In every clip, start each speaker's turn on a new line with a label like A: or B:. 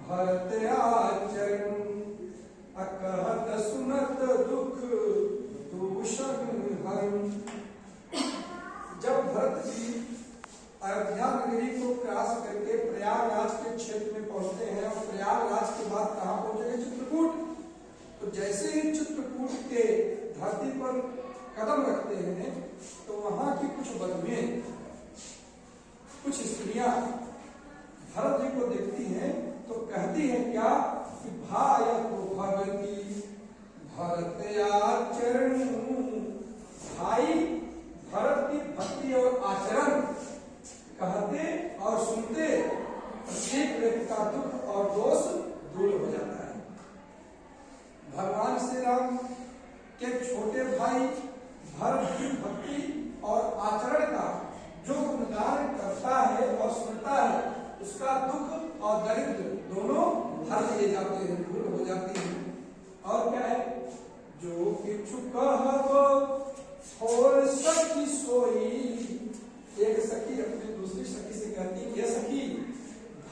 A: भरत आचरण अकहत सुनत दुख दूषण हरण। जब भरत जी अयोध्या नगरी को क्रॉस करके प्रयागराज के क्षेत्र में पहुंचते हैं और प्रयागराज के बाद कहां पहुंचेंगे? चित्रकूट। तो जैसे ही चित्रकूट के धरती पर कदम रखते हैं तो वहां की कुछ बदबुएं, कुछ स्त्रियां भरत जी को देखती हैं तो कहती हैं क्या कि भाय को भगती भरत आचरण। भाई भरत की भक्ति और आचरण कहते और सुनते प्रत्येक व्यक्ति का दुख और दोष दूर हो जाता है। भगवान श्री राम के छोटे भाई भरत की भक्ति और आचरण का जो गुणगान करता है और सुनता है उसका दुख और दरिद्र दोनों हर लिए जाते हैं, दूर हो जाते हैं। और क्या है? जो किछु कहब और सखी सोई। एक सखी अपनी दूसरी सखी से कहती, ये सखी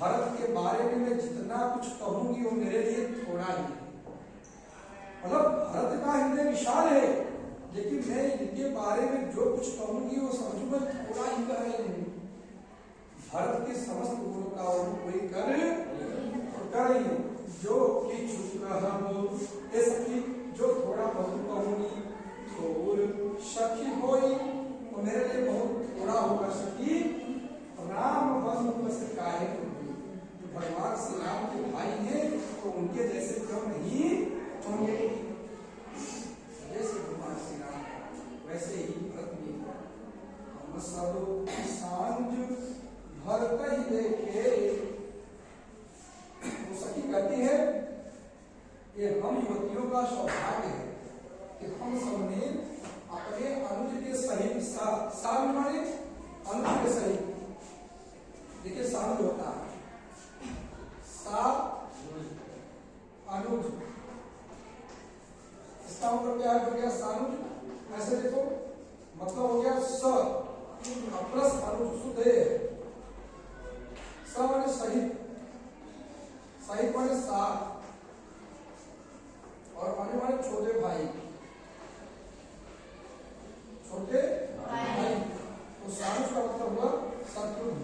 A: भरत के बारे में मैं जितना कुछ कहूंगी वो मेरे लिए थोड़ा ही है। मतलब भरत का हृदय विशाल है लेकिन मैं इनके बारे में जो कुछ कहूंगी वो समझूंगा थोड़ा ही कह रही हूँ। भरत के समस्त गुणों का कोई कर नहीं। जो किछु कहब ये सखी जो थोड़ा बहुत कहूंगी थोर सखी होई तो मेरे लिए बहुत थोड़ा होगा। सखी राम बंधु बस काहे जो भगवान श्री राम के भाई हैं तो उनके जैसे क्यों नहीं होंगे? जैसे भगवान श्री राम वैसे ही भरत भी हम सब सांझ भरत ही देखे। वो सखी कहती है ये हम युवतियों का सौभाग्य है कि हम सबने अपने अनुज के सहित साल माने अनुज के सहित। देखिए सानुज होता है सा अनुज, इसका मतलब क्या हो गया? सानुज। ऐसे देखो मतलब हो गया स प्लस अनुज शुद्ध है। स माने सहित, सहित माने साथ और अनु माने छोटे भाई, छोटे भाई। तो सानुज का मतलब हुआ शत्रुघ्न।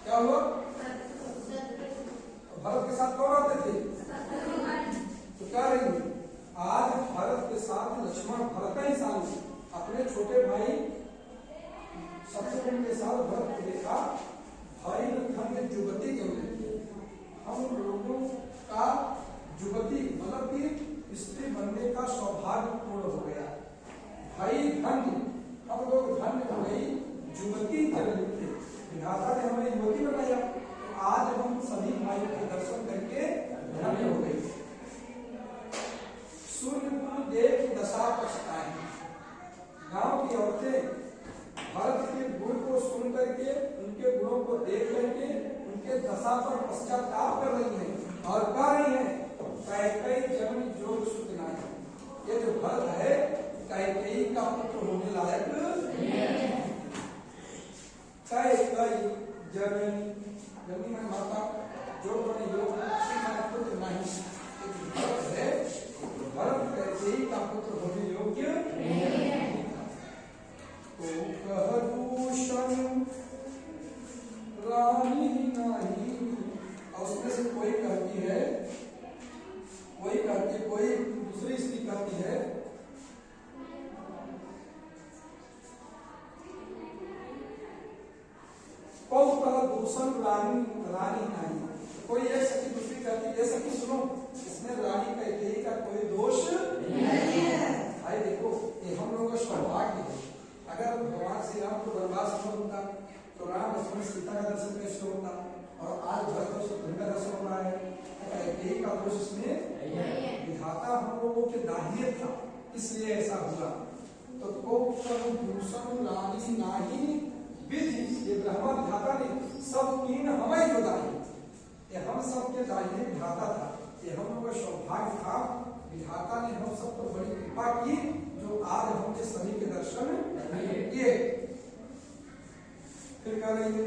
A: क्या हुआ? भरत के साथ कौन आते थे? तो क्या रही आज भरत के साथ लक्ष्मण, भरत का ही साथ अपने छोटे भाई शत्रुघ्न के साथ भरत को देखा। भाई ने जुगति क्यों देखी? हम लोगों का जुगति मतलब कि स्त्री बनने का सौभाग्य पूर्ण हो गया। भाई धन्य, हम लोग धन्य हो गई जुगति जन्म थे। विधाता ने हमें युवती बनाया तो आज हम सभी भाई के दर्शन करके धन्य हो गए। सूर्य को देख दशा पछताए। गांव की औरतें भरत के गुण को सुन करके उनके गुणों को देख करके उनके दशा पर पश्चाताप कर रही हैं और कह रही हैं कैकेयी जन्म जोग सुत नाहि। ये जो भरत है कैकेयी का पुत्र होने लायक कैकेयी जननी में माता जो बने योग पुत्र नहीं। भरत है भरत कैकेयी का पुत्र होने योग्य नहीं था। तो कहदूषण रानी नहीं। और उसमें से कोई कहती है, कोई दूसरी स्त्री कहती है दूषण रानी नहीं। कोई एक सखी दूसरी कहती है सखी सुनो इसमें रानी कैकेयी का कोई दोष नहीं है। भाई देखो ये हम लोगों का सौभाग्य है। अगर भगवान श्री राम को वनवास न होता तो राम लक्ष्मण सीता का दर्शन कैसे होता? और आज भरत और शत्रुघ्न का दर्शन हो रहा है। कैकेयी का दोष इसमें विधाता हम लोगों के दाहिने था इसलिए ऐसा हुआ। तो दूषण रानी नाही विधि, ये ब्रह्मा विधाता ने सब कीन हमें जो दाही, ये हम सब के दाहिने विधाता था। ये हम लोगों का सौभाग्य था। विधाता ने हम सब पर बड़ी कृपा की जो आज हमने सभी के दर्शन किए। फिर कह रही है